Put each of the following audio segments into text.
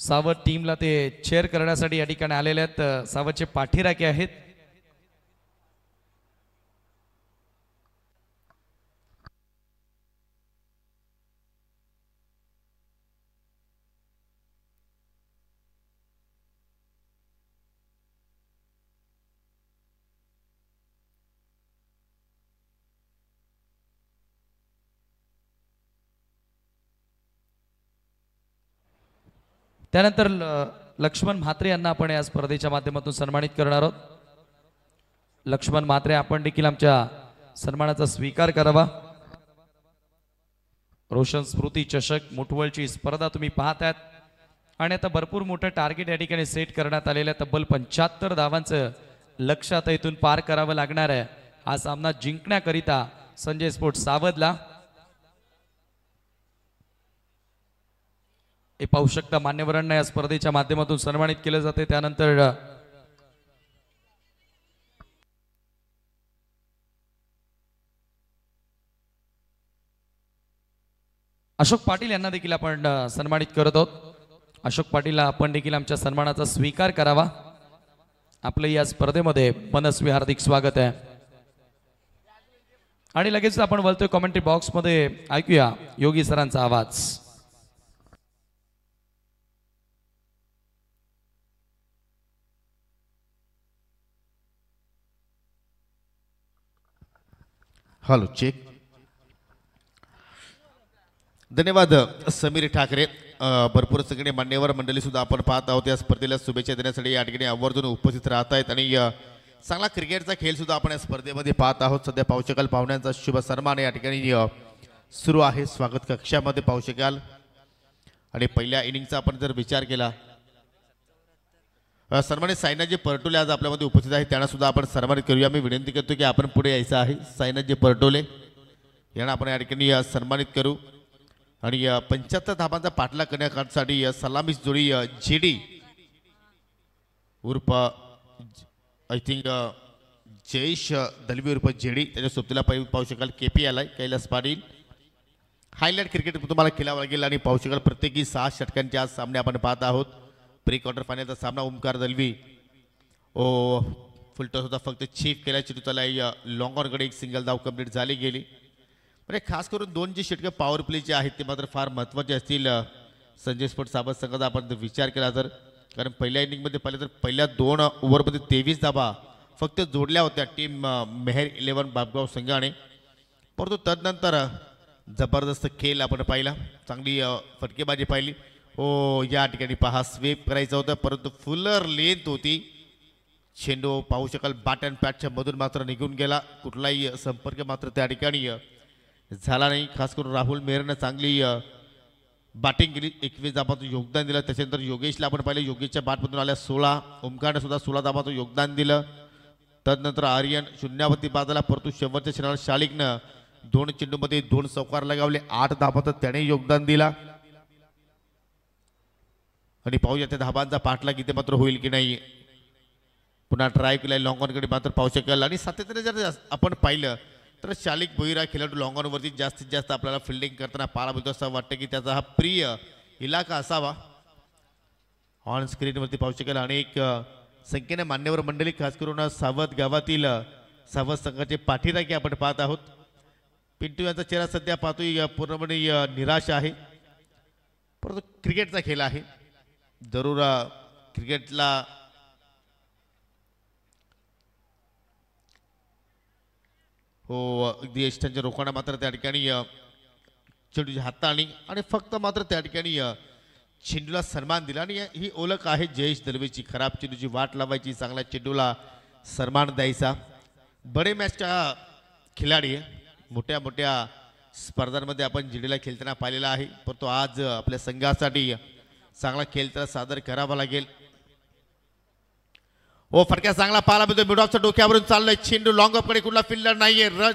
सावध टीमला ते चेअर करण्यासाठी या ठिकाणी आलेले आहेत. सावधचे पाठीराखे आहेत. त्यानंतर लक्ष्मण म्हात्रे यांना आपण या स्पर्धेच्या माध्यमातून सन्मानित करणार आहोत. लक्ष्मण म्हात्रे, आपण देखील आमच्या सन्मानाचा स्वीकार करावा. रोशन स्मृती चषक मुठवलची स्पर्धा तुम्ही पाहतायत आणि आता भरपूर मोठं टार्गेट या ठिकाणी सेट करण्यात आलेलं आहे. तब्बल 75 धावांचं लक्ष्य आता इथून पार करावं लागणार आहे हा सामना जिंकण्याकरिता संजय स्पोर्ट्स सावधला. हे पाहू शकता मान्यवरांना या स्पर्धेच्या माध्यमातून सन्मानित केले जाते. त्यानंतर अशोक पाटील यांना देखील आपण सन्मानित करत आहोत. अशोक पाटीलला आपण देखील आमच्या सन्मानाचा स्वीकार करावा. आपलं या स्पर्धेमध्ये मनस्वी हार्दिक स्वागत आहे. आणि लगेच आपण बोलतोय कमेंट्री बॉक्स मध्ये ऐकूया योगी सरांचा आवाज. Hello check. धन्यवाद समीर ठाकरे. भरपूर सगळे मान्यवर मंडळी सुद्धा आपण पाहत आहोत. या स्पर्धेला शुभेच्छा देण्यासाठी या ठिकाणी आवर्जून उपस्थित राहत आहेत आणि चांगला क्रिकेटचा खेळ सुद्धा आपण या स्पर्धेमध्ये पाहत आहोत. सध्या पाहू शकाल पाहुण्यांचा शुभ सन्मान या ठिकाणी सुरू आहे. स्वागत कक्षामध्ये पाहू शकाल आणि पहिल्या इनिंगचा आपण जर विचार केला सन्मानित साईनाथजी परटोले आज आपल्यामध्ये उपस्थित आहेत. त्यांना सुद्धा आपण सन्मानित करूया. मी विनंती करतो की आपण पुढे यायचं आहे. साईनाथजी परटोले यांना आपण या ठिकाणी सन्मानित करू आणि 75 धाबांचा पाठलाग करण्यासाठी सलामी जोडी जेडी उर्फ आय थिंक जयेश दलवी उर्फ जेडी त्याच्या सोबतीला पाहू शकाल KPL आहे कैलास पाटील. हायलाइट क्रिकेट तुम्हाला खेळावं लागेल आणि पाहू शकाल प्रत्येकी 6 षटकांचे आज सामने आपण पाहत आहोत. प्री क्वार्टर फायनलचा सामना ओमकार दलवी फुलटॉस होता फक्त चीफ केला चेंडूला लॉंग ऑनकडे एक सिंगल धाव कंप्लीट झाली गेली. म्हणजे खास करून 2 जे षटके पॉवर प्लेचे आहेत ते मात्र फार महत्त्वाचे असतील संजय स्पोर्ट्स सावध संघाचा आपण विचार केला तर. कारण पहिल्या इनिंगमध्ये पाहिलं तर पहिल्या 2 ओव्हरमध्ये 23 धाबा फक्त जोडल्या होत्या टीम मेहर 11 बापगाव संघाने. परंतु तदनंतर जबरदस्त खेळ आपण पाहिला. चांगली फटकेबाजी पाहिली. या ठिकाणी पहा स्वीप करायचा होता परंतु फुलर लेंथ होती. चेंडू पाहू शकाल बॅट पॅटच्या मधून मात्र निघून गेला. कुठलाही संपर्क मात्र त्या ठिकाणी झाला नाही. खास करून राहुल मेहरनं चांगली बॅटिंग केली. 21 धाबातून योगदान दिलं. त्याच्यानंतर योगेशला आपण पाहिलं. योगेशच्या बॅटमधून आल्या 16. ओमकारनं सुद्धा 16 धाबातून योगदान दिलं. तदनंतर आर्यन शून्यावरती बाजूला परंतु शेवटच्या क्षणाला शालिकनं 2 चेंडूमध्ये 2 चौकार लगावले. 8 धाबात त्याने योगदान दिला आणि पाहूया त्या धाबांचा पाठलाग इथे मात्र होईल की नाही. पुन्हा ट्राय केलाय लॉंग ऑनकडे मात्र पाहू शकाल आणि सातत्याने जर आपण पाहिलं तर शालिक भोईर हा खेळाडू लॉंग ऑनवरती जास्तीत जास्त आपल्याला फिल्डिंग करताना पाहायला मिळतो. असं वाटतं की त्याचा हा प्रिय इलाका असावा. ऑन स्क्रीनवरती पाहू शकाल अनेक संख्येने मान्यवर मंडळी खास करून सावध गावातील सावध संघाचे पाठीराखे आपण पाहत आहोत. पिंटू यांचा चेहरा सध्या पाहतोय पूर्णपणे निराश आहे. परंतु क्रिकेटचा खेळ आहे. जरूर क्रिकेटला अगदी यष्टांच्या रोखाना मात्र त्या ठिकाणी चेंडूच्या हाताळणी आणि फक्त मात्र त्या ठिकाणी चेंडूला सन्मान दिला आणि ही ओळख आहे जयेश दलवीची. खराब चेंडूची वाट लावायची, चांगल्या चेंडूला सन्मान द्यायचा. बडे मॅचचा खिलाडी आहे. मोठ्या मोठ्या स्पर्धांमध्ये आपण जेडीला खेळताना पाहिलेला आहे. परंतु आज आपल्या संघासाठी चांगला खेळ त्याला सादर करावा लागेल. फटका चांगला पाहायला मिळतो. मिड ऑफच्या डोक्यावरून चाललाय चेंडू. लॉंग ऑफकडे कुठला फिल्डर नाहीये.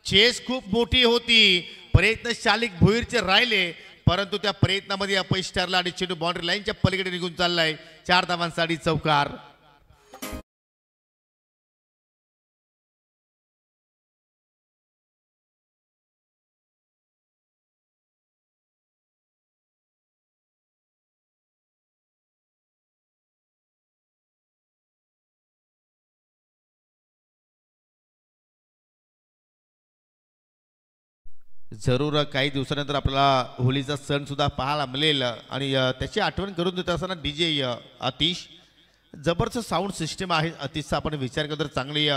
चेस खूप मोठी होती. प्रयत्न शालिक भोईरचे राहिले परंतु त्या प्रयत्नामध्ये अपयश ठरला आणि चेंडू बाउंड्री लाईनच्या पलीकडे निघून चाललाय. 4 धावांसाठी चौकार. जरूर काही दिवसानंतर आपल्याला होळीचा सण सुद्धा पाहायला मिळेल आणि त्याची आठवण करून देत असताना DJ आतिश जबरदस्त साऊंड सिस्टम आहे. आतिशचा आपण विचार केला तर चांगली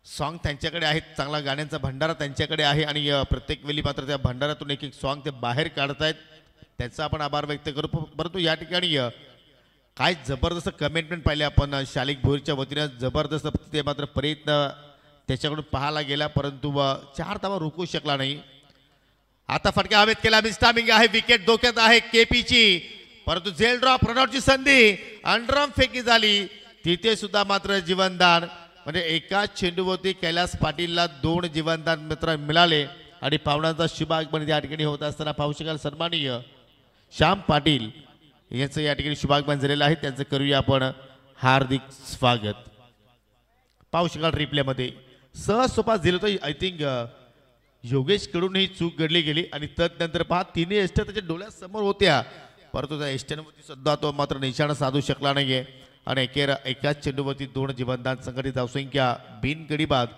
सॉन्ग त्यांच्याकडे आहेत, चांगला गाण्यांचा भंडारा त्यांच्याकडे आहे आणि प्रत्येक वेळी मात्र त्या भंडारातून एक एक सॉन्ग ते बाहेर काढतायत, त्याचा आपण आभार व्यक्त करू. परंतु या ठिकाणी काय जबरदस्त कमिटमेंट पाहिले आपण शालिक भोईरच्या वतीनं, जबरदस्त ते मात्र प्रयत्न त्याच्याकडून पाहायला गेला परंतु 4 धावा रोखू शकला नाही. आता फटका हवेत केला, मिस्टामिंग आहे, विकेट धोक्यात आहे केपीची, परंतु झेल ड्रॉप रनआउटची संधी, अंडरआर्म फेकी झाली, तिथे सुद्धा मात्र जीवनदान, म्हणजे एकाच चेंडूवरती कैलास पाटीलला 2 जीवनदान मित्र मिळाले आणि पाहुण्यांचा शुभागमन या ठिकाणी होत असताना पाहू शकाल सन्माननीय श्याम पाटील यांचं या ठिकाणी शुभागमन झालेलं आहे, त्यांचं करूया आपण हार्दिक स्वागत. पाहू शकाल रिप्लेमध्ये सहज सोपा दिलं तर आय थिंक योगेश कडून ही चूक घडली गेली आणि तदनंतर पहा तिन्ही एस्ट्या त्याच्या डोळ्यासमोर होत्या परंतु त्या एस्ट्यांवरती सुद्धा तो मात्र निशाणा साधू शकला नाहीये आणि एकाच चेंडूवरती 2 जीवनदान संघटित धावसंख्या बिनगडी बाद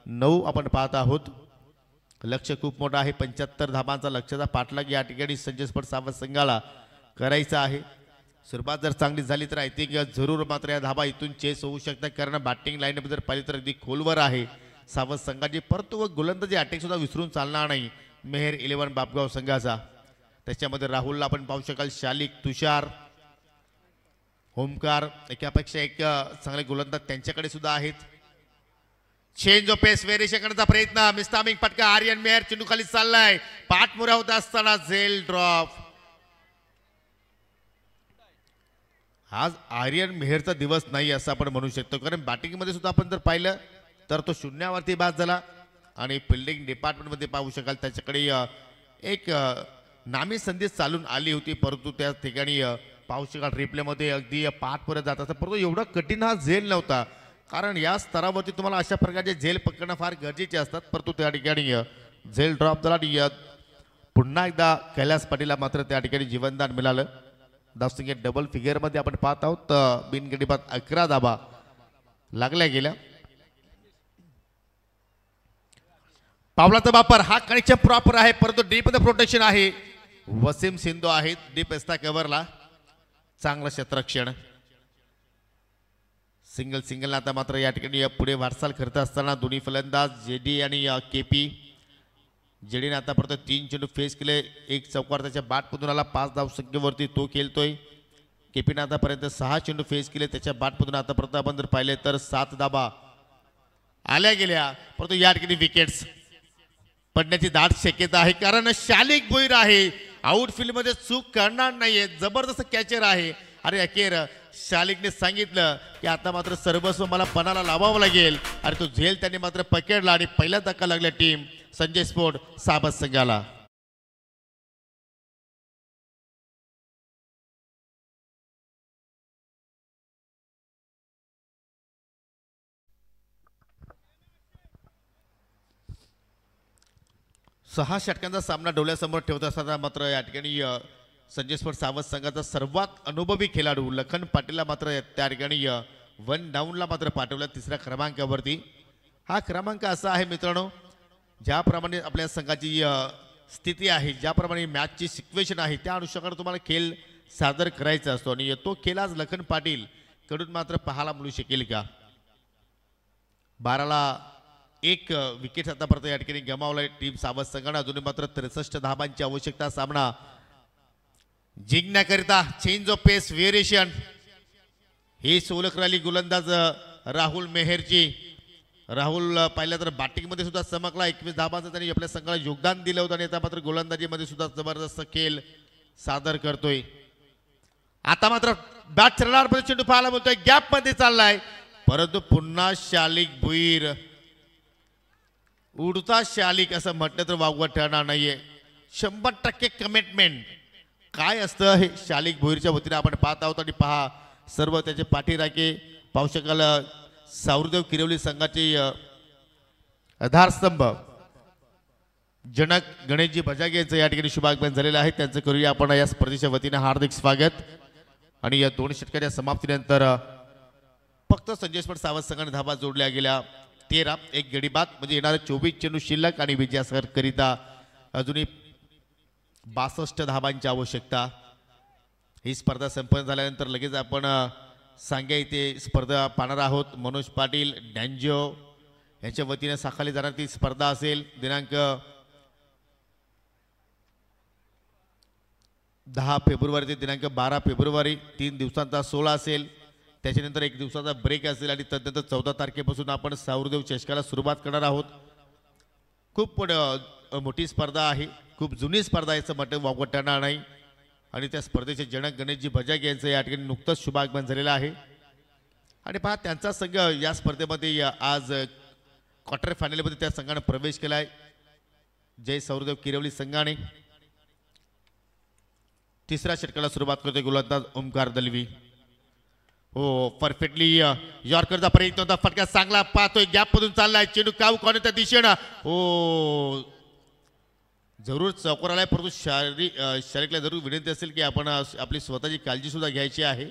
9 आपण पाहत आहोत. लक्ष खूप मोठं आहे, 75 धाबांचा लक्षाचा पाठलाग या ठिकाणी संजय स्पोर्ट सावध संघाला करायचा आहे. सुरुवात जर चांगली झाली तर आय थिंक जरूर मात्र या धाबा इथून चेस होऊ शकतात कारण बॅटिंग लाईन जर पाहिली तर अगदी खोलवर आहे सावध संघाची, परंतु व गोलंदाजी अटॅक सुद्धा विसरून चालणार नाही मेहर 11 बापगाव संघाचा. त्याच्यामध्ये राहुलला आपण पाहू शकाल, शालिक, तुषार, ओमकार एकापेक्षा एक चांगले गोलंदाज त्यांच्याकडे सुद्धा आहेत. चेंज ऑफ पेस व्हेरिएशन करण्याचा प्रयत्न, मिस्टामिंग फटका, आर्यन मेहर चेंडू खाली चाललाय, पाठमुरा होत असताना झेल ड्रॉप. आज आर्यन मेहरचा दिवस नाही असं आपण म्हणू शकतो कारण बॅटिंगमध्ये सुद्धा आपण जर पाहिलं तर तो शून्यावरती बाद झाला आणि फिल्डिंग डिपार्टमेंटमध्ये पाहू शकाल त्याच्याकडे एक नामी संधी चालून आली होती परंतु त्या ठिकाणी पाहू शकाल रिप्लेमध्ये अगदी पाठपुरा जात असतं परंतु एवढा कठीण हा झेल नव्हता कारण या स्तरावरती तुम्हाला अशा प्रकारचे झेल पकडणं फार गरजेचे असतात परंतु त्या ठिकाणी झेल ड्रॉप झाला आणि पुन्हा एकदा कैलास पाटीलला मात्र त्या ठिकाणी जीवनदान मिळालं. धावसंख्या डबल फिगरमध्ये आपण पाहत आहोत, बिनगडी बाद 11 धाबा लागल्या गेल्या. पावलाचा वापर हा कनेक्शन प्रॉपर आहे परंतु डीप मध्ये प्रोटेक्शन आहे. वसीम सिंधू आहेत डीप असता कव्हरला, चांगलं क्षेत्ररक्षण. सिंगल आता मात्र या ठिकाणी पुढे वाटचाल करत असताना दोन्ही फलंदाज जेडी आणि केपी. जेडीने आतापर्यंत 3 चेंडू फेस केले, एक चौकार त्याच्या बॅटमधून आला, 5 धावसंख्येवरती तो खेळतोय. केपीने आतापर्यंत 6 चेंडू फेस केले, त्याच्या बॅटमधून आतापर्यंत आपण जर पाहिले तर 7 धाबा आल्या गेल्या परंतु या ठिकाणी विकेट्स पडण्याची दाट शक्यता आहे कारण शालिक भोईर आहे, आउटफील्ड मध्ये चूक करणार नाहीये, जबरदस्त कॅचर आहे. अरे अखेर शालिकने सांगितलं की आता मात्र सर्वस्व मला पणाला लावावं लागेल आणि तो झेल त्यांनी मात्र पकडला आणि पहिला धक्का लागला टीम संजय स्पोर्ट साबत संघाला. सहा षटकांचा सामना डोळ्यासमोर ठेवत असताना मात्र या ठिकाणी संजय स्पोर्ट सावध संघाचा सर्वात अनुभवी खेळाडू लखन पाटीलला मात्र त्या ठिकाणी 1 डाऊनला मात्र पाठवलं 3ऱ्या क्रमांकावरती. हा क्रमांक असा आहे मित्रांनो, ज्याप्रमाणे आपल्या संघाची स्थिती आहे, ज्याप्रमाणे मॅचची सिच्युएशन आहे त्या अनुषंगाने तुम्हाला खेळ सादर करायचा असतो आणि तो खेळ आज लखन पाटील कडून मात्र पाहायला मिळू शकेल का. 12ला 1 विकेट आतापर्यंत या ठिकाणी गमावलाय टीम सावध संघाने. अजूनही मात्र 63 धाबांची आवश्यकता. सामना जिंकण्याकरिता चेंज ऑफ पेस व्हेरिएशन ही सोलक राहिली गोलंदाज राहुल मेहरची. राहुल पाहिलं तर बॅटिंगमध्ये सुद्धा चमकला, 21 धाबांचं त्यांनी आपल्या संघाला योगदान दिलं होतं आणि आता मात्र गोलंदाजीमध्ये सुद्धा जबरदस्त खेळ सादर करतोय. आता मात्र बॅट चरणारमध्ये चेंडू पाहायला बोलतोय, गॅप मध्ये चाललाय परंतु पुन्हा शालिक भुईर, उडता शालिक असं म्हटलं तर वावगं ठरणार नाहीये. 100% कमिटमेंट काय असतं हे शालिक भोईरच्या वतीने आपण पाहत आहोत आणि पहा सर्व त्याचे पाठीराखे पाहू शकाल. सावरदेव किरवली संघाचे आधारस्तंभ जनक गणेशजी भजागे यांचं या ठिकाणी शुभागमन झालेलं आहे, त्यांचं करूया आपण या स्पर्धेच्या वतीने हार्दिक स्वागत. आणि या 2 षटकाच्या समाप्तीनंतर फक्त संजय स्पोर्ट सावध संघाने धाबा जोडल्या गेल्या 13, 1 गडी बाद म्हणजे येणारे 24 चेंडू शिल्लक आणि विजयासह करिता अजूनही 62 धाबांची आवश्यकता. ही स्पर्धा संपन्न झाल्यानंतर लगेच आपण सांग्या इथे स्पर्धा पाहणार आहोत. मनोज पाटील डॅन्जो यांच्या वतीने साखाली जाणार ती स्पर्धा असेल. दिनांक 10 फेब्रुवारी ते दिनांक 12 फेब्रुवारी 3 दिवसांचा 16 असेल. त्याच्यानंतर 1 दिवसाचा ब्रेक असेल आणि तदनंतर 14 तारखेपासून आपण सावरदेव चषकाला सुरुवात करणार आहोत. खूप मोठी स्पर्धा आहे, खूप जुनी स्पर्धा याचं म्हटलं वावगं नाही. आणि त्या स्पर्धेचे जनक गणेशजी भजाग यांचं या ठिकाणी नुकतंच शुभागमन झालेलं आहे. आणि पहा त्यांचा संघ या स्पर्धेमध्ये आज क्वार्टर फायनलमध्ये त्या संघाने प्रवेश केला आहे. जय सौरदेव किरवली संघाने तिसऱ्या षटकाला सुरुवात करतोय गोलंदाज ओमकार दलवी. हो परफेक्टली यॉर्करचा प्रयत्न होता, फटका चांगला पाहतोय, गॅप मधून चाललाय चेंडू काऊ कॉर्नरच्या दिशेनं. हो जरूर चौकार आलाय, परंतु शारीरिकला जरूर विनंती असेल की आपण आपली स्वतःची काळजी सुद्धा घ्यायची आहे,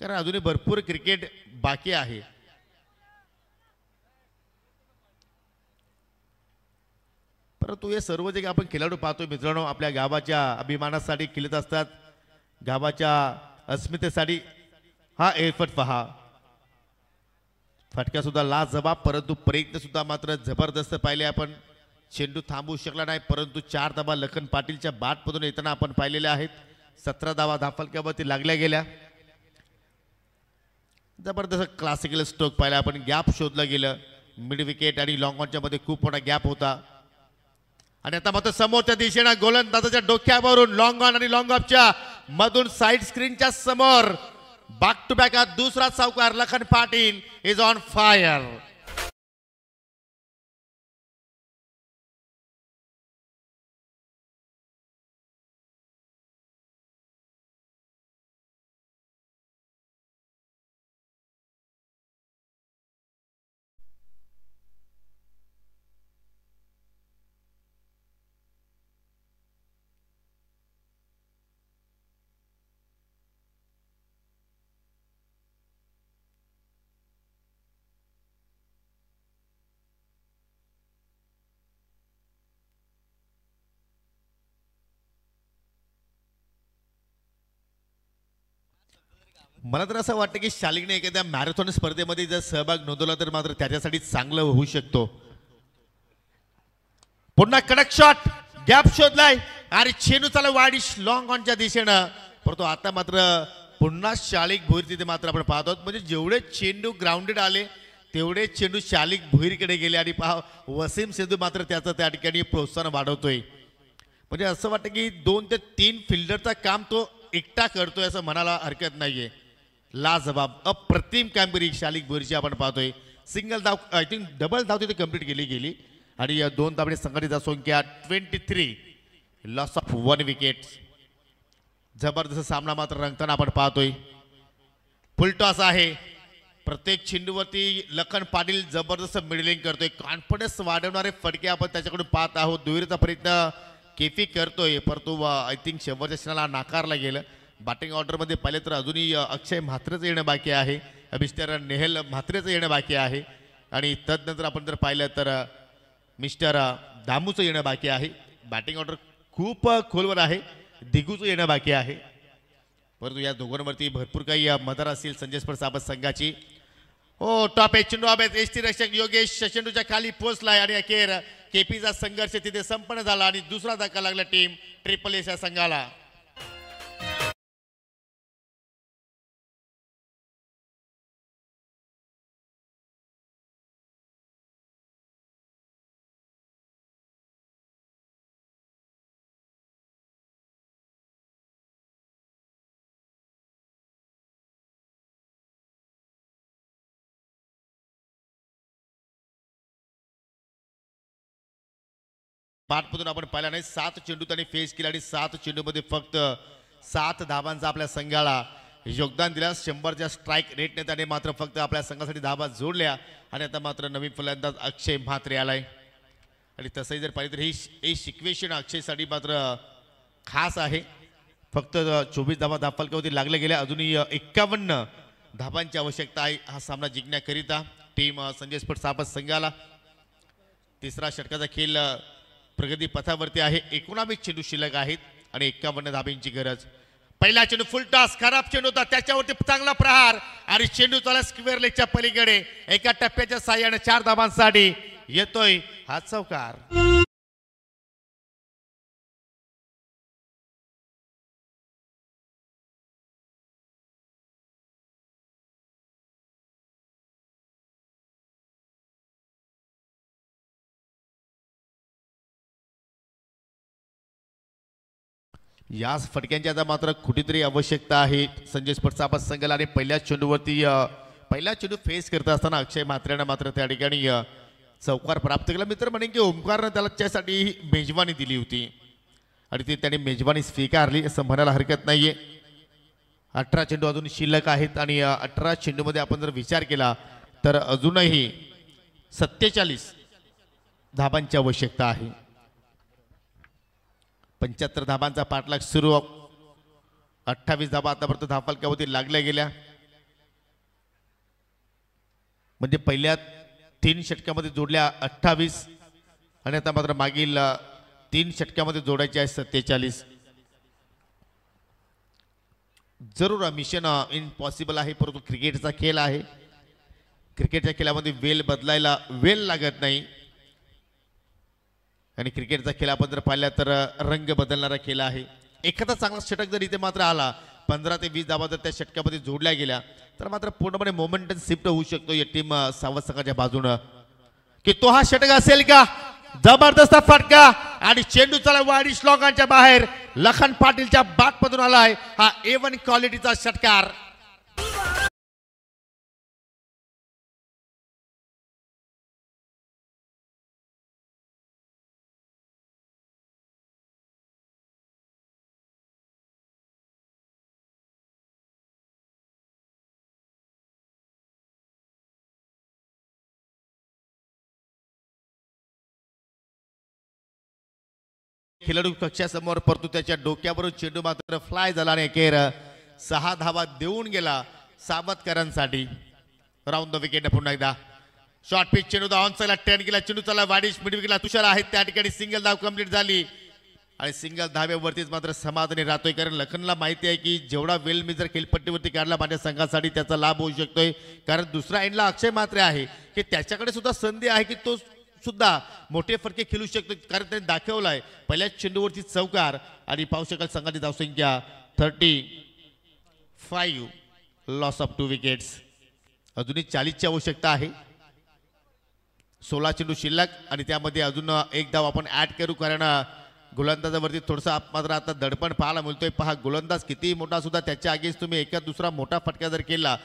कारण अजूनही भरपूर क्रिकेट बाकी आहे. परंतु हे सर्व जे आपण खेळाडू पाहतोय मित्रांनो, आपल्या गावाच्या अभिमानासाठी खेळत असतात, गावाच्या अस्मितेसाठी. हा एफर्ट पहा, फटका सुद्धा लाजवाब, परंतु प्रयत्न सुद्धा मात्र जबरदस्त पाहिले आपण. चेंडू थांबवू शकला नाही, परंतु 4 धावा लखन पाटीलच्या बॅटमधून येताना आपण पाहिलेल्या आहेत. 17 धावा धाफलक्यावरती लागल्या गेल्या. जबरदस्त क्लासिकल स्ट्रोक पाहिला आपण. गॅप शोधलं गेलं मिड विकेट आणि लॉंग ऑनच्या मध्ये खूप मोठा गॅप होता. आणि आता मात्र समोरच्या दिशेनं गोलंदाजाच्या डोक्यावरून लॉंग ऑन आणि लॉंग ऑफच्या मधून साईड स्क्रीनच्या समोर बॅक टू बॅक दुसरा चौकार. Lakhan Patil is on fire. मला तर असं वाटतं की शालिकने एखाद्या मॅरेथॉन स्पर्धेमध्ये जर सहभाग नोंदवला तर मात्र त्याच्यासाठी चांगलं होऊ शकतो. पुन्हा कडक शॉट, गॅप शोधलाय आणि चेंडू चालला वाडिश लॉंग ऑनच्या दिशेनं. परंतु आता मात्र पुन्हा शालिक भोईर तिथे मात्र आपण पाहतो, म्हणजे जेवढे चेंडू ग्राउंडेड आले तेवढे चेंडू शालिक भोईरकडे गेले. आणि पहा वसीम सिद्धू मात्र त्याचं त्या ठिकाणी प्रोत्साहन वाढवतोय. म्हणजे असं वाटतं की 2 ते 3 फिल्डरचा काम तो एकटा करतोय असं म्हणायला हरकत नाहीये. लाजवाब अप्रतिम कामगिरी शालिक भोईरची आपण पाहतोय. सिंगल धाव, आय थिंक डबल धाव तिथे कंप्लीट केली गेली. आणि या 2 धावणे संघटित संख्या 23, लॉस ऑफ 1 विकेट. जबरदस्त सामना मात्र रंगताना आपण पाहतोय. फुलटॉस आहे, प्रत्येक चेंडूवरती लखन पाटील जबरदस्त मिडलिंग करतोय. कॉन्फिडन्स वाढवणारे फटके आपण त्याच्याकडून पाहत आहोत. दुहेरीचा प्रयत्न केफी करतोय, परंतु आय थिंक शेवटच्या क्षणाला नाकारला गेलं. बॅटिंग ऑर्डरमध्ये पाहिले तर अजूनही अक्षय म्हात्रेचं येणं बाकी आहे, मिस्टर नेहल म्हात्रेचं येणं बाकी आहे. आणि तदनंतर आपण जर पाहिलं तर मिस्टर दामूचं येणं बाकी आहे. बॅटिंग ऑर्डर खूप खोलवर आहे. दिगूचं येणं बाकी आहे. परंतु या दोघांवरती भरपूर काही मदर असेल संजय स्पर्ट साबत संघाची. हो टॉप एच चेंडू अभ्यास एसटी रक्षक योगेश चेंडूच्या खाली पोचलाय आणि अखेर केपीचा संघर्ष तिथे संपन्न झाला आणि दुसरा धक्का लागला टीम ट्रिपल एस या संघाला. पाठमधून आपण पाहिला नाही, 7 चेंडू त्यांनी फेस केला आणि 7 चेंडूमध्ये फक्त 7 धाबांचा आपल्या संघाला योगदान दिलं. 100च्या स्ट्राईक रेटने त्याने मात्र फक्त आपल्या संघासाठी धाबा जोडल्या. आणि आता मात्र नवीन फलंदाज अक्षय म्हात्रे आलाय. आणि तसंही जर पाहिलं तर ही सिच्युएशन अक्षयसाठी मात्र खास आहे. फक्त 24 धाबा धाफलकावरती लागल्या गेल्या. अजूनही 51 धाबांची आवश्यकता आहे हा सामना जिंकण्याकरिता टीम संजय स्पोर्ट्स साबत संघाला. तिसरा षटकाचा खेळ प्रगती पथावरती आहे. 19 चेंडू शिल्लक आहेत आणि 51 धाब्यांची गरज. पहिला चेंडू फुल टॉस, खराब चेंडू होता, त्याच्यावरती चांगला प्रहार आणि चेंडू चला स्क्वेअर लेगच्या पलीकडे एका टप्प्याच्या साह्याने 4 धाबांसाठी येतोय हा चौकार. याच फटक्यांची आता मात्र कुठेतरी आवश्यकता आहे संजय स्पोर्ट्स साबत संघाला. आणि पहिल्या चेंडूवरती पहिला चेंडू फेस करत असताना अक्षय म्हात्रेनं मात्र त्या ठिकाणी चौकार प्राप्त केला. मित्र म्हणेन की ओमकारनं त्याला त्यासाठी मेजवानी दिली होती आणि ती त्याने मेजवानी स्वीकारली असं म्हणायला हरकत नाहीये. 18 चेंडू अजून शिल्लक आहेत आणि 18 चेंडूमध्ये आपण जर विचार केला तर अजूनही 47 धाबांची आवश्यकता आहे. 75 धाबांचा पाठलाग सुरू. 28 धाबा आतापर्यंत धावफलकावरती लागल्या गेल्या. म्हणजे पहिल्या 3 षटकामध्ये जोडल्या 28 आणि आता मात्र मागील 3 षटकामध्ये जोडायचे आहे 47. जरूर मिशन इम्पॉसिबल आहे, परंतु क्रिकेटचा खेळ आहे. क्रिकेटच्या खेळामध्ये वेळ बदलायला वेळ लागत नाही आणि क्रिकेटचा खेळ आपण जर पाहिला तर रंग बदलणारा खेळ आहे. एखादा चांगला षटक जर इथे मात्र आला, 15 ते 20 धावा जर त्या षटकामध्ये जोडल्या गेल्या तर मात्र पूर्णपणे मोमेंटम शिफ्ट होऊ शकतो या टीम सावध संघाच्या बाजूनं. की तो हा षटक असेल का? जबरदस्त फटका आणि चेंडू चला वाडी श्लोकांच्या बाहेर. लखन पाटीलच्या बॅटमधून आलाय हा A1 क्वालिटीचा षटकार. खेळाडू कक्षासमोर परंतु त्याच्या डोक्यावरून चेंडू मात्र फ्लाय झाला आणि अखेर 6 धावा देऊन गेला सावतकरांसाठी. राऊंड द विकेट पुन्हा एकदा शॉर्ट पिच चेंडू ऑन साईडला टर्न केला. चेंडू चला वाडीश मिड विकेटला तुषार आहेत त्या ठिकाणी सिंगल धाव कंप्लीट झाली आणि सिंगल धाब्यावरतीच मात्र समाधानी राहतोय. कारण लखनला माहिती आहे की जेवढा वेळ मी जर खेळपट्टीवरती काढला माझ्या संघासाठी त्याचा लाभ होऊ शकतोय. कारण दुसरा एंडला अक्षय म्हात्रे आहे की त्याच्याकडे सुद्धा संधी आहे की तो सुद्धा मोठे फटके खेळू शकतो. कारण त्याने दाखवलाय पहिल्या चेंडूवरती चौकार आणि पाहू शकाल संघाची धावसंख्या 35, लॉस ऑफ 2 विकेट्स. अजूनही 40 ची आवश्यकता आहे. 16 चेंडू शिल्लक आणि त्यामध्ये अजून एक धाव आपण ऍड करू. कारण गोलंदाजावरती थोडंसं मात्र आता दडपण पाहायला मिळतोय. पहा गोलंदाज किती मोठा सुद्धा त्याच्या आगीच तुम्ही एका दुसरा मोठा फटका जर केला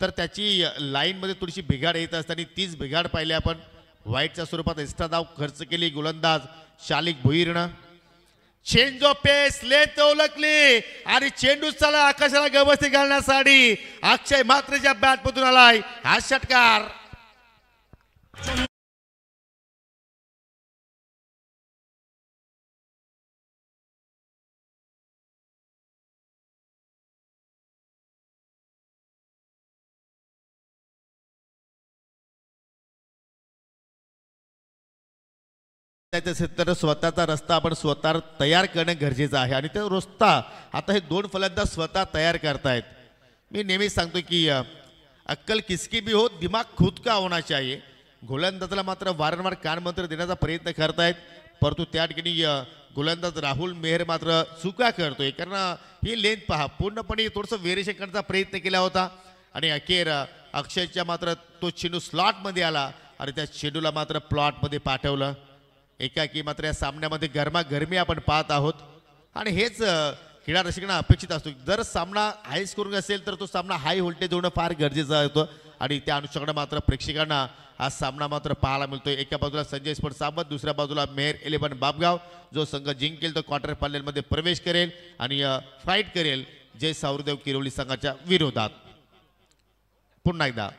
तर त्याची लाईनमध्ये थोडीशी बिघाड येत असताना तीच बिघाड पाहिली आपण. वाईटच्या स्वरूपात एक्स्ट्रा धाव खर्च केली गोलंदाज शालिक भुईरनं. चेंज ऑफ पेस लेंथ ओळखली आणि चेंडू चला आकाशाला व्यवस्थित घालण्यासाठी अक्षय म्हात्रेच्या बॅटमधून आलाय हा षटकार. तर स्वतःचा रस्ता आपण स्वतः तयार करणं गरजेचं आहे आणि तो रस्ता आता हे 2 फलंदाज स्वतः तयार करतायत. मी नेहमीच सांगतो की अक्कल किसकी भी हो दिमाग खुद का होना चाहिए. गोलंदाजाला मात्र वारंवार कानमंत्र देण्याचा प्रयत्न करतायत परंतु त्या ठिकाणी गोलंदाज राहुल मेहर मात्र चुका करतोय. कारण ही लेंथ पहा पूर्णपणे थोडंसं व्हेरिएशन करण्याचा प्रयत्न केला होता आणि अखेर अक्षयच्या मात्र तो चेंडू स्लॉटमध्ये आला आणि त्या चेंडूला मात्र प्लॉटमध्ये पाठवलं. एकाकी मात्र या सामन्यामध्ये गरमागरमी आपण पाहत आहोत आणि हेच क्रीडा रसिकांना अपेक्षित असतो. जर सामना हाय स्कोरिंग असेल तर तो सामना हाय व्होल्टेज होणं फार गरजेचं होतं आणि त्या अनुषंगाने मात्र प्रेक्षकांना हा सामना मात्र पाहायला मिळतोय. एका बाजूला संजय स्पोर्ट्स सावत, दुसऱ्या बाजूला मेहर 11 बापगाव. जो संघ जिंकेल तो क्वार्टर फायनलमध्ये प्रवेश करेल आणि फाईट करेल जय सावरदेव किरोली संघाच्या विरोधात. पुन्हा एकदा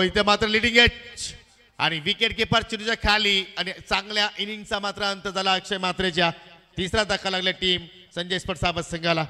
इथे मात्र लिडिंग एज आणि विकेट किपर चेंडूच्या खाली आणि चांगल्या इनिंगचा मात्र अंत झाला अक्षय म्हात्रेच्या. तिसरा धक्का लागला टीम संजय स्पोर्ट्स साबत संघाला.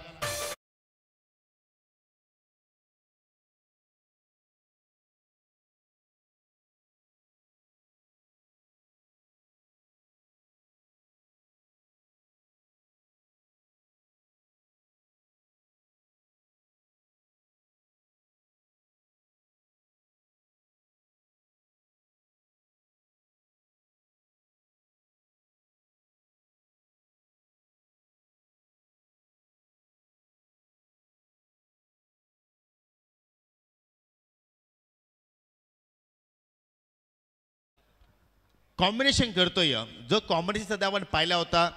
कॉम्बिनेशन करतोय जो कॉम्बिनेशन सध्या आपण पाहिला होता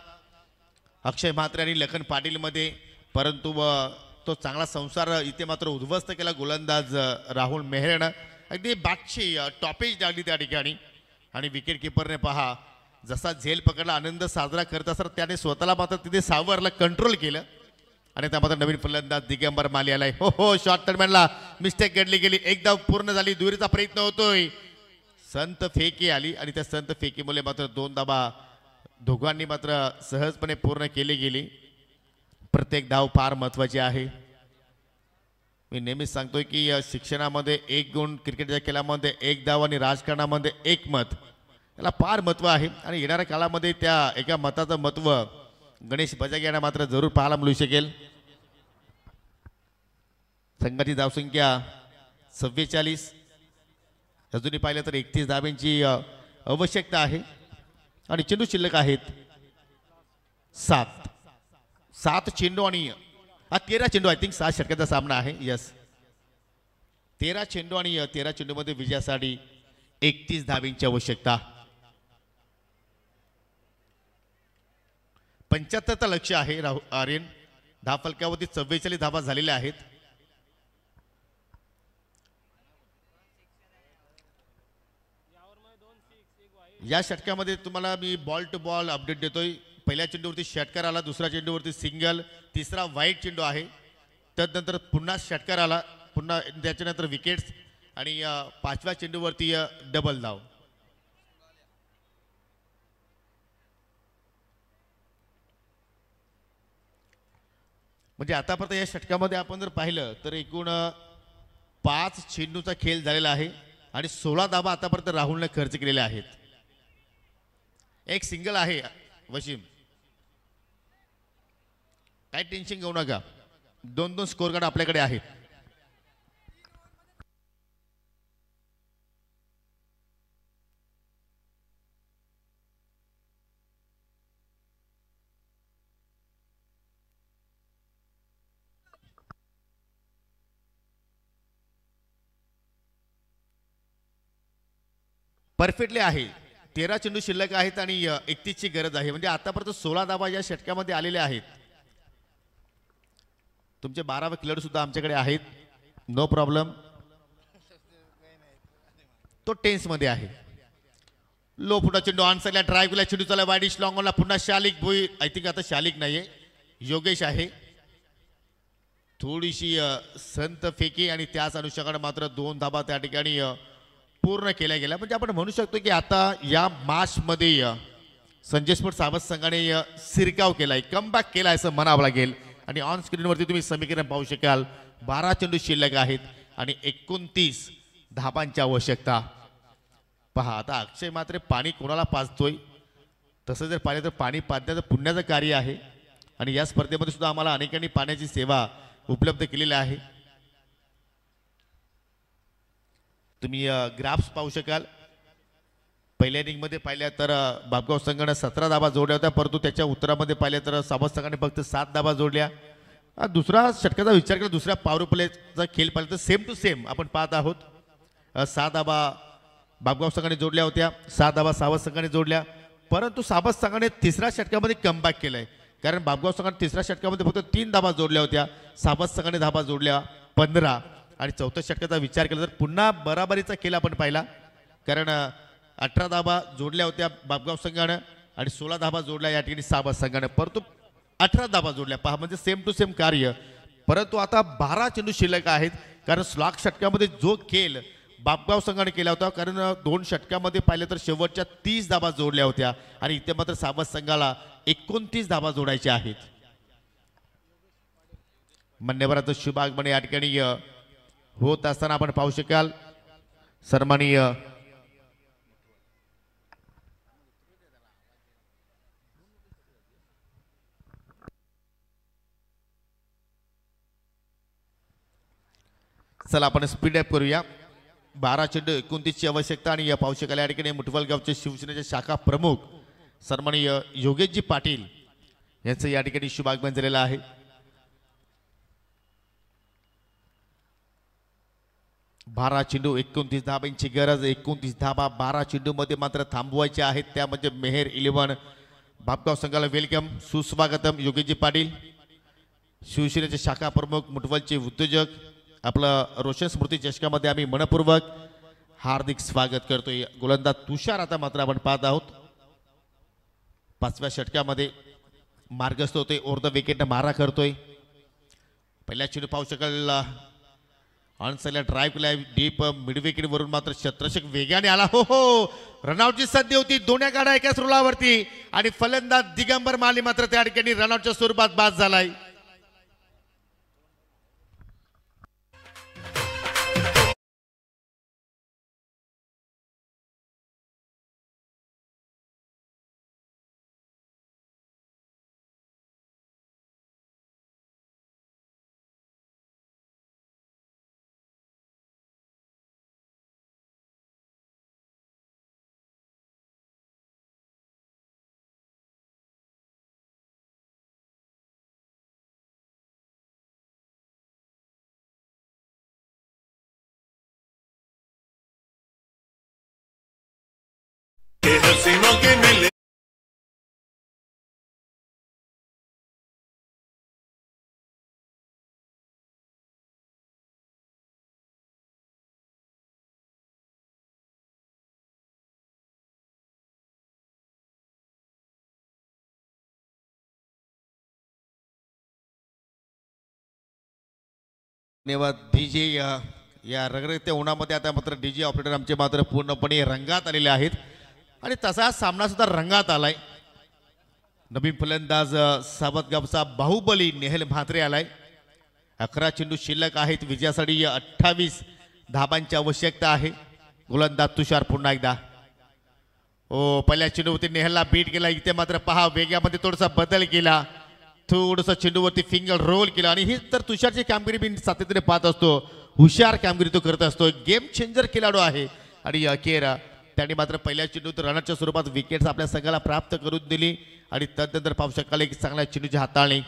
अक्षय म्हात्रे आणि लखन पाटीलमध्ये, परंतु तो चांगला संसार इथे मात्र उद्ध्वस्त केला गोलंदाज राहुल मेहरेनं. अगदी बाटशी टॉपेज लागली त्या ठिकाणी आणि विकेट किपरने पहा जसा झेल पकडला आनंद साजरा करत असताना त्याने स्वतःला मात्र तिथे सावरला कंट्रोल केलं आणि त्या मात्र नवीन फलंदाज दिगंबर माली आलाय. हो हो शॉर्ट टर्मॅनला मिस्टेक घडली गेली, एकदा पूर्ण झाली, दुरीचा प्रयत्न होतोय, संत फेकी आली आणि त्या संत फेकीमुळे मात्र 2 धाबा दोघांनी मात्र सहजपणे पूर्ण केली गेली. प्रत्येक धाव फार महत्त्वाची आहे. मी नेहमीच सांगतोय की शिक्षणामध्ये 1 गुण, क्रिकेटच्या खेळामध्ये 1 धाव आणि राजकारणामध्ये 1 मत याला फार महत्त्व आहे आणि येणाऱ्या काळामध्ये त्या एका मताचं महत्त्व गणेश बजाज यांना मात्र जरूर पाहायला मिळू शकेल. संघाची धावसंख्या 44, अजूनही पाहिलं तर 31 धाब्यांची आवश्यकता आहे आणि चेंडू शिल्लक आहेत 7 चेंडू आणि 13 चेंडू. आय थिंक 7 षटकाचा सामना आहे. यस, 13 चेंडू आणि 13 चेंडूमध्ये विजयासाठी 31 धाब्यांची आवश्यकता. 75चं लक्ष आहे आर्यन. धावफलकावरती 44 धावा झालेल्या आहेत. या षटकामध्ये तुम्हाला मी बॉल टू बॉल अपडेट देतोय. पहिल्या चेंडूवरती षटकार आला, दुसऱ्या चेंडूवरती सिंगल, तिसरा वाईट चेंडू आहे, त्यानंतर पुन्हा षटकार आला, पुन्हा त्याच्यानंतर विकेट्स आणि 5व्या चेंडूवरती डबल धाव. म्हणजे आतापर्यंत या षटकामध्ये आपण जर पाहिलं तर एकूण 5 चेंडूचा खेळ झालेला आहे आणि 16 धावा आतापर्यंत राहुलने खर्च केलेल्या आहेत. एक सिंगल आहे. वशीम काय टेन्शन घेऊ नका, 2-2 स्कोर कार्ड आपल्याकडे आहेत. परफेक्टली आहे. 13 चेंडू शिल्लक आहेत आणि 31ची गरज आहे. म्हणजे आतापर्यंत 16 धावा या षटकामध्ये आलेल्या आहेत. तुमचे 12वे खेळाडू सुद्धा आमच्याकडे आहेत, नो प्रॉब्लेम. तो टेन्स मध्ये आहे. लो फुटा चेंडू आन्सरला ड्राईव्ह केला, चेंडू चालला वाईडिश लॉंगला, पुन्हा शालिक भुई. आय थिंक आता शालिक नाहीये, योगेश आहे. थोडीशी संत फेकी आणि त्याच अनुषंगाने मात्र 2 धाबा त्या ठिकाणी पूर्ण केल्या गेल्या. म्हणजे आपण म्हणू शकतो की आता या मॅचमध्ये संजय स्पोर्ट्स सावध संघाने शिरकाव केलाय, कमबॅक केलाय असं म्हणावं लागेल. आणि ऑन स्क्रीनवरती तुम्ही समीकरण पाहू शकाल. 12 चेंडू शिल्लक आहेत आणि 29 धाबांची आवश्यकता. पहा आता अक्षय मात्र पाणी कोणाला पाजतोय, तसं जर पाहिलं तर पाणी पाजण्याचं पुण्याचं कार्य आहे आणि या स्पर्धेमध्ये सुद्धा आम्हाला अनेकांनी पाण्याची सेवा उपलब्ध केलेली आहे. तुम्ही ग्राफ्स पाहू शकाल. पहिल्या इनिंगमध्ये पाहिल्या तर बापगाव संघाने 17 धाबा जोडल्या होत्या, परंतु त्याच्या उत्तरामध्ये पाहिल्या तर सावध संघाने फक्त 7 धाबा जोडल्या. दुसरा षटकाचा विचार केला, दुसऱ्या पॉवर प्लेचा खेळ पाहिला तर सेम टू सेम आपण पाहत आहोत. 6 धाबा बापगाव संघाने जोडल्या होत्या, 6 धाबा सावध संघाने जोडल्या, परंतु सावध संघाने तिसऱ्या षटकामध्ये कमबॅक केलंय. कारण बापगाव संघाने तिसऱ्या षटकामध्ये फक्त 3 धाबा जोडल्या होत्या, सावध संघाने धाबा जोडल्या 15 आणि चौथ्या षटकाचा विचार केला तर पुन्हा बराबरीचा खेळ आपण पाहिला. कारण 18 धाबा जोडल्या होत्या बापगाव संघानं आणि 16 धाबा जोडल्या या ठिकाणी सावध संघानं, परंतु 18 धाबा जोडल्या. पहा म्हणजे सेम टू सेम कार्य. परंतु आता 12 चेंडू शिल्लक आहेत. कारण स्लॉक षटकामध्ये जो खेळ बापगाव संघाने केला होता, कारण 2 षटकामध्ये पाहिलं तर शेवटच्या 30 धाबा जोडल्या होत्या आणि इथे मात्र सावध संघाला 29 धाबा जोडायच्या आहेत. मान्यवराचं शुभ आगमन या ठिकाणी होत असताना आपण पाहू शकाल. सन्माननीय चला आपण स्पीड अप करूया. 12 चेंडू 29ची आवश्यकता आणि या पाहू शकाल या ठिकाणी मुठवलगावचे शिवसेनेचे शाखा प्रमुख सन्माननीय योगेशजी पाटील यांचं या ठिकाणी शुभ आगमन झालेलं आहे. 12 चेंडू 29 धाबांची गरज. 29 धाबा 12 चेंडू मध्ये मात्र थांबवायचे आहेत. त्यामध्ये मेहेर 11 बापगाव संघाला वेलकम, सुस्वागतम. योगेशजी पाटील शिवसेनेचे शाखा प्रमुख, मुठवलचे उद्योजक, आपलं रोशन स्मृती चषकामध्ये आम्ही मनपूर्वक हार्दिक स्वागत करतोय. गोलंदाज तुषार आता मात्र आपण पाहत आहोत. 5व्या षटकामध्ये मार्गस्थ होते, ओव्हर द विकेट मारा करतोय. पहिल्या चेंडू पाहू शकाल ऑनसाईडला ड्राईव्ह केला डीप मिड विकेट वरून मात्र शतरक्षक वेगाने आला. हो हो, रनआउटची संधी होती. दोन्ही गाड्या एकाच रुलावरती आणि फलंदाज दिगंबर माली मात्र त्या ठिकाणी रनआउटच्या स्वरूपात बाद झालाय. हसीनों के मिले धन्यवाद डीजे. या रगरगत्या उन्हामध्ये आता मात्र डीजे ऑपरेटर आमचे मात्र पूर्णपणे रंगात आलेले आहेत आणि तसा सामना सुद्धा रंगात आलाय. नवीन फलंदाज सावतगावचा बाहुबली नेहल म्हात्रे आलाय. 11 चेंडू शिल्लक आहेत. विजयासाठी 28 धाबांची आवश्यकता आहे. गोलंदाज तुषार पुन्हा एकदा. ओ, पहिल्या चेंडूवरती नेहलला बीट केला. इथे मात्र पहा वेगामध्ये थोडासा बदल केला, थोडंसं चेंडूवरती फिंगर रोल केला आणि ही तर तुषारची कामगिरी मी सातत्याने पाहत असतो. हुशार कामगिरी तो करत असतो. गेम चेंजर खेळाडू आहे आणि अखेर त्यांनी मात्र पहिल्या चेंडूत रनच्या स्वरूपात विकेट्स आपल्या संघाला प्राप्त करून दिली आणि तदनंतर पाहू शकाल की चांगल्या चेंडूची हाताळणी.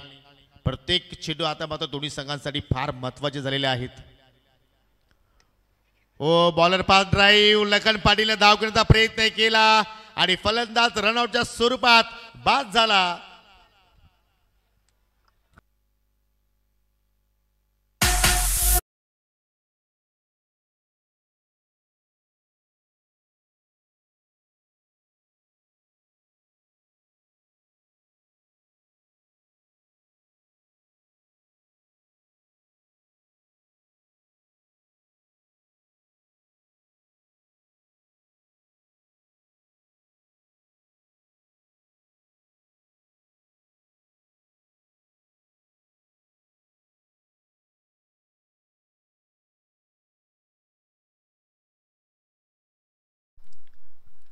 प्रत्येक चेंडू आता मात्र दोन्ही संघांसाठी फार महत्वाचे झालेले आहेत. ओ, बॉलर पास ड्राईव्ह. लखन पाटीलने धाव करण्याचा प्रयत्न केला आणि फलंदाज रनआउटच्या स्वरूपात बाद झाला.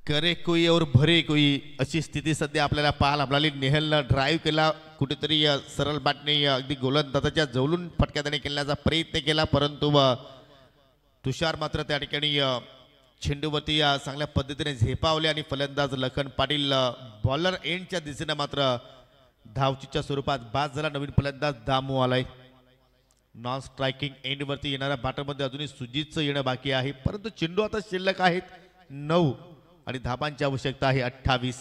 करे कोई और भरे कोई अशी स्थिती सध्या आपल्याला पाहायला मिळाली. नेहलनं ड्राईव्ह केला, कुठेतरी सरळ बॅटने अगदी गोलंदाजाच्या जवळून फटका त्याने खेळण्याचा प्रयत्न केला, परंतु तुषार मात्र त्या ठिकाणी चेंडूवरती चांगल्या पद्धतीने झेपावले आणि फलंदाज लखन पाटील बॉलर एंडच्या दिशेने मात्र धावचीच्या स्वरूपात बाद झाला. नवीन फलंदाज दामू आलाय. नॉन स्ट्रायकिंग एंडवरती येणाऱ्या बॅटरमध्ये अजूनही सुजितचं येणं बाकी आहे, परंतु चेंडू आता शिल्लक आहेत 9 आणि धाबांची आवश्यकता आहे 28.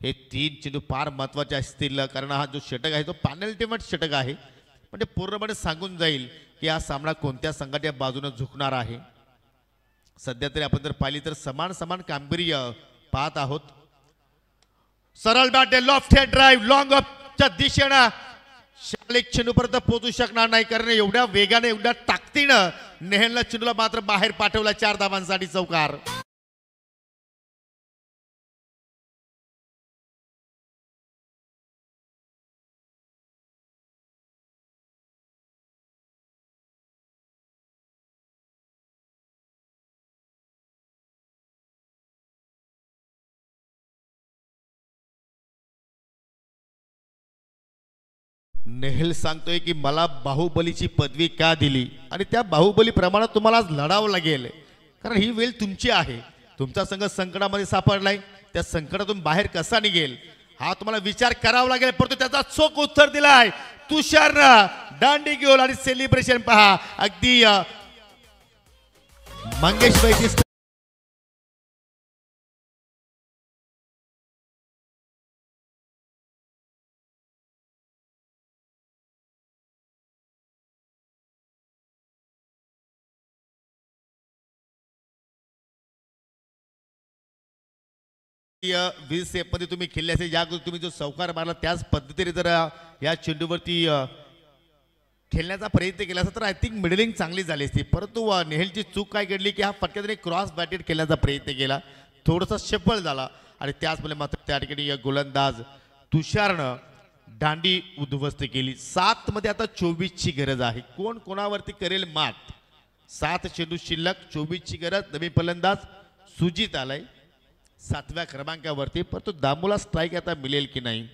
हे 3 चेंडू फार महत्वाचे असतील, कारण हा जो षटक आहे तो पॅनल्टीमेट षटक आहे. म्हणजे पूर्णपणे सांगून जाईल की हा सामना कोणत्या संघाच्या बाजूने झुकणार आहे. सध्या तरी आपण जर पाहिली तर समान समान कामगिरी पाहत आहोत. सरळ bat loft head drive long अपच्या दिशेनं शालिक चेंडूपर्यंत पोहोचू शकणार नाही, कारण एवढ्या वेगाने एवढ्या ताकदीनं नेहलला चेंडूला मात्र बाहेर पाठवला. 4 धावांसाठी चौकार. नेहल सांगतोय की मला बाहुबलीची पदवी का दिली आणि त्या बाहुबली प्रमाणात तुम्हाला आज लढावं लागेल, कारण ही वेळ तुमची आहे. तुमचा संघ संकटामध्ये सापडलाय, त्या संकटातून बाहेर कसा निघेल हा तुम्हाला विचार करावा लागेल. परंतु त्याचा चोख उत्तर दिलाय तुषारनं. दांडी गोल आणि सेलिब्रेशन पहा, अगदी मंगेश बैठी वीस स्टेप मध्ये तुम्ही खेळले असेल, या तुम्ही जो चौकार मारला त्याच पद्धतीने जर या चेंडूवरती खेळण्याचा प्रयत्न केला असता तर आय थिंक मिडलिंग चांगली झाली असती. परंतु नेहलची चूक काय घडली की हा फटक्याने क्रॉस बॅटेड खेळण्याचा प्रयत्न केला, थोडासा सफल झाला आणि त्याचमुळे मात्र त्या ठिकाणी गोलंदाज तुषारनं दांडी उद्ध्वस्त केली. 7 मध्ये आता 24 ची गरज आहे. कोण कोणावरती करेल मात. 7 चेंडू शिल्लक, 24 ची गरज. नवीन फलंदाज सुजित आलाय 7व्या क्रमांकावरती. परंतु दामूला स्ट्राईक आता मिळेल की नाही,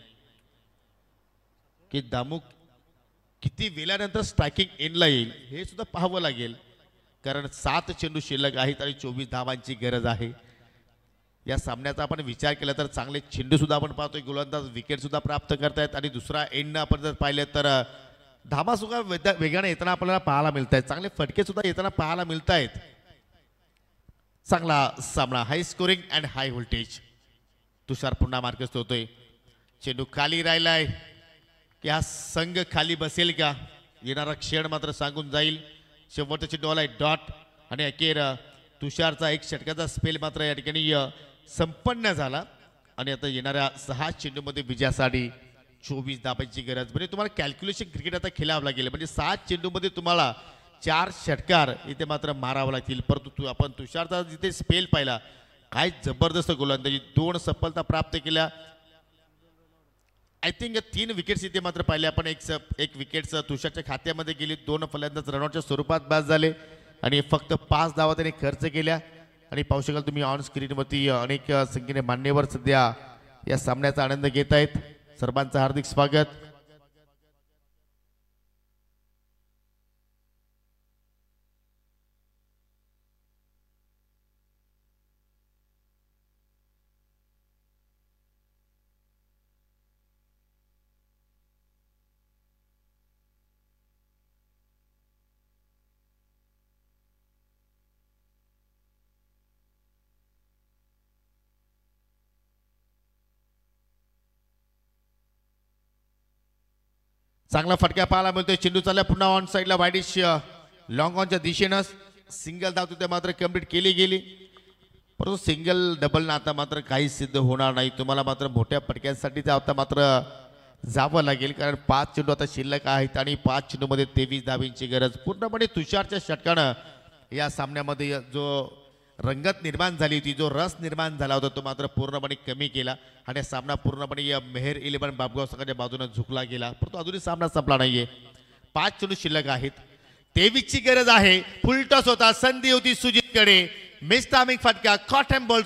की दामू किती वेळानंतर स्ट्रायकिंग एंडला येईल हे सुद्धा पाहावं लागेल. कारण 7 चेंडू शिल्लक आहेत आणि 24 धावांची गरज आहे. या सामन्याचा आपण विचार केला तर चांगले चेंडू सुद्धा आपण पाहतोय, गोलंदाज विकेट सुद्धा प्राप्त करतायत आणि दुसरा एंडनं आपण जर पाहिलं तर धावा सुद्धा वेगाने येताना आपल्याला पाहायला मिळत आहेत, चांगले फटके सुद्धा येताना पाहायला मिळत आहेत. चांगला सामना, हाय स्कोरिंग अँड हाय व्होल्टेज. तुषार पुन्हा मार्कस होतोय. चेंडू खाली राहिलाय की हा संघ खाली बसेल का, येणारा क्षण मात्र सांगून जाईल. शेवटचा चेंडू आलाय डॉट आणि अखेर तुषारचा एक षटकाचा स्पेल मात्र या ठिकाणी संपन्न झाला आणि आता येणाऱ्या 6 चेंडूमध्ये विजयासाठी 24 धाबांची गरज. म्हणजे तुम्हाला कॅल्क्युलेशन क्रिकेट आता खेळावं लागेल. म्हणजे 7 चेंडूमध्ये तुम्हाला 4 षटकार इथे मात्र मारावं लागतील. परंतु आपण तुषारचा जिथे स्पेल पाहिला, काय जबरदस्त गोलंदाजी, 2 सफलता प्राप्त केल्या. आय थिंक 3 विकेट्स इथे मात्र पाहिले आपण. एक विकेट्स तुषारच्या खात्यामध्ये गेली. 2 फलंदाज रनआउटच्या स्वरूपात बाद झाले आणि फक्त 5 धावा त्याने खर्च केल्या. आणि पाहू शकाल तुम्ही ऑन स्क्रीनवरती अनेक संख्येने मान्यवर सध्या या सामन्याचा आनंद घेत आहेत. सर्वांचं हार्दिक स्वागत. चांगला फटका पाहायला मिळतोय. चेंडू चालला पुन्हा ऑन साईडला वाईडिश लॉंग ऑनच्या दिशेनं. सिंगल धाव तिथे मात्र कंप्लीट केली गेली. परंतु सिंगल डबल आता मात्र काही सिद्ध होणार नाही. तुम्हाला मात्र मोठ्या फटक्यांसाठी आता मात्र जावं लागेल. कारण 5 चेंडू आता शिल्लक आहेत आणि 5 चेंडूमध्ये 23 धावांची गरज. पूर्णपणे तुषारच्या षटकानं या सामन्यामध्ये जो रंगत निर्माण झाली होती, जो रस निर्माण झाला होता, तो मात्र पूर्णपणे कमी केला आणि सामना पूर्णपणे मेहर 11 बाबगाव संघाच्या बाजूने झुकला गेला. परंतु अजूनही सामना संपला नाहीये. 5 चेंडू शिल्लक आहेत. 23 ची गरज आहे. फुल टॉस होता, संधी होती सुजितकडे. मिस टायमिंग फटका, कॉटन बॉल,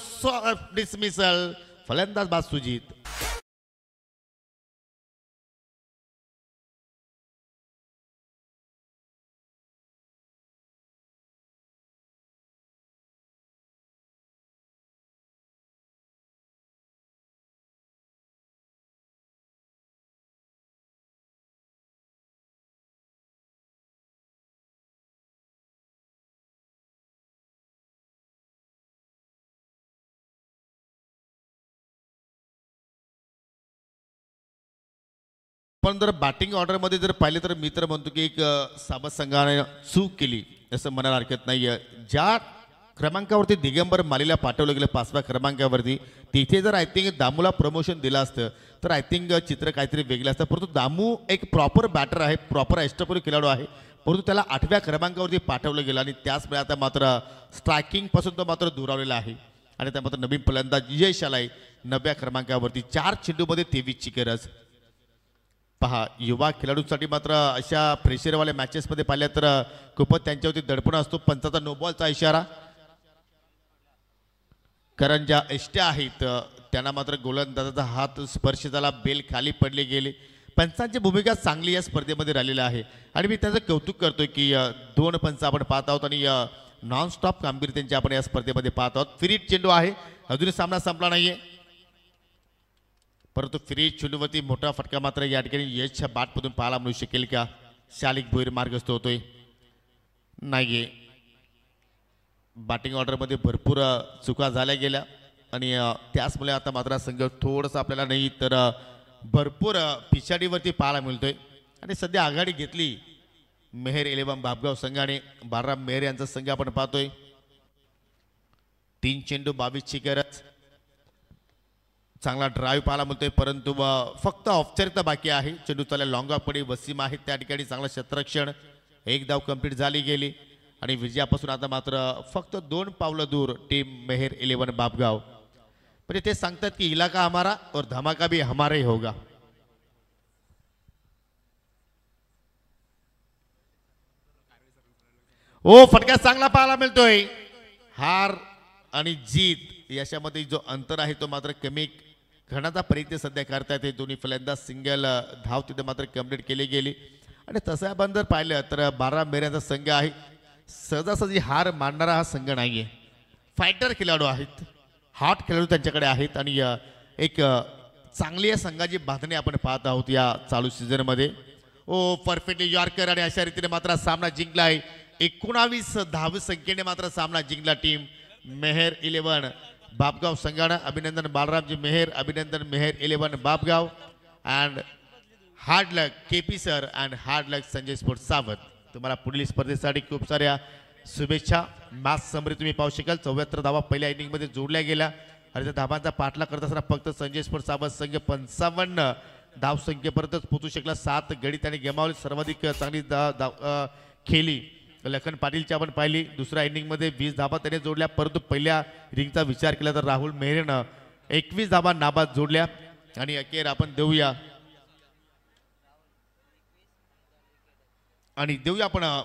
डिसमिसल. फलंदाज बाद सुजित. पण जर बॅटिंग ऑर्डरमध्ये जर पाहिले तर मी तर म्हणतो की एक साबत संघाने चूक केली असं म्हणायला हरकत नाही. ज्या क्रमांकावरती दिगंबर मालीला पाठवलं गेलं 5व्या क्रमांकावरती, तिथे जर आय थिंक दामूला प्रमोशन दिलं असतं तर आय थिंक चित्र काहीतरी वेगळं असतं. परंतु दामू एक प्रॉपर बॅटर आहे, प्रॉपर अष्टपैलू खेळाडू आहे, परंतु त्याला 8व्या क्रमांकावरती पाठवलं गेलं आणि त्याचमुळे आता मात्र स्ट्रायकिंगपासून तो मात्र दुरावलेला आहे. आणि त्या मात्र नवीन फलंदाज यश आलाय 9व्या क्रमांकावरती. 4 चेंडूमध्ये 23 ची गरज. पहा, युवा खेळाडूंसाठी मात्र अशा प्रेशरवाल्या मॅचेसमध्ये पाहिल्या तर खूपच त्यांच्यावरती दडपण असतो. पंचाचा नो बॉलचा इशारा. कारण ज्या एष्ट्या आहेत त्यांना मात्र गोलंदाजाचा हात स्पर्श झाला, बेल खाली पडले गेले. पंचांची भूमिका चांगली या स्पर्धेमध्ये राहिलेली आहे आणि मी त्याचं कौतुक करतोय की 2 पंच आपण पाहत आहोत आणि नॉन स्टॉप कामगिरी त्यांची आपण या स्पर्धेमध्ये पाहत आहोत. फ्रीट चेंडू आहे, अजूनही सामना संपला नाहीये, परंतु फ्रीट चेंडूवरती मोठा फटका मात्र या ठिकाणी यशच्या बॅटमधून पाहायला मिळू शकेल का. शालिक भोईर मार्गस्थ होतोय, नाहीये. बॅटिंग ऑर्डरमध्ये भरपूर चुका झाल्या गेल्या आणि त्याचमुळे आता मात्र हा संघ थोडंसं आपल्याला नाही तर भरपूर पिछाडीवरती पाहायला मिळतोय आणि सध्या आघाडी घेतली मेहर 11 बापगाव संघाने. बालराम मेहर यांचा संघ आपण पाहतोय. 3 चेंडू 22 गरज. चांगला ड्राईव्ह पाहायला मिळतोय परंतु फक्त औपचारिकता बाकी आहे. चेंडू चालला लॉंग ऑफ कडे वसीम आहेत त्या ठिकाणी चांगलं क्षेत्ररक्षण. 1 धाव कंप्लीट झाली गेली आणि विजयापासून आता मात्र फक्त 2 पावलं दूर टीम मेहर 11 बापगाव. म्हणजे ते सांगतात की इलाका हमारा और धमाका भी हमारा ही होगा. ओ फटका चांगला पाहायला मिळतोय. हार आणि जीत याच्यामध्ये जो अंतर आहे तो मात्र कमी करण्याचा प्रयत्न सध्या करतायत हे दोन्ही फलंदाज. सिंगल धाव तिथे मात्र कंप्लीट केली गेली आणि तसं आपण जर पाहिलं तर बालराम मेहर यांचा संघ आहे. सहजासहजी हार मानणारा हा संघ नाहीये. फायटर खेळाडू आहेत, हॉट खेळाडू त्यांच्याकडे आहेत आणि एक चांगली या संघाची बांधणी आपण पाहत आहोत या चालू सीझनमध्ये. ओ परफेक्टली यॉर्कर आणि अशा रीतीने मात्र सामना जिंकला आहे. 19 धाव संख्येने मात्र सामना जिंकला टीम मेहर 11 बापगाव संघानं. अभिनंदन बालरामजी मेहर, अभिनंदन Mehar 11 Bapgaon and hard luck KP sir and hard luck Sanjay sports सावध. तुम्हाला पुढील स्पर्धेसाठी खूप साऱ्या शुभेच्छा. मॅच समरी तुम्ही पाहू शकाल. 74 धावा पहिल्या इनिंगमध्ये जोडल्या गेल्या आणि त्या धावांचा पाठलाग करत असताना फक्त संजय स्पोर्ट्स सावध संघ 55 धाव संख्येपर्यंतच पोहोचू शकला. 7 गडी त्याने गमावली. सर्वाधिक चांगली खेळली लखन पाटीलची आपण पाहिली. दुसऱ्या इनिंगमध्ये 20 धावा त्याने जोडल्या परंतु पहिल्या इनिंगचा विचार केला तर राहुल मेहरेनं 21 धावा नाबाद जोडल्या. आणि अखेर आपण देऊया आपण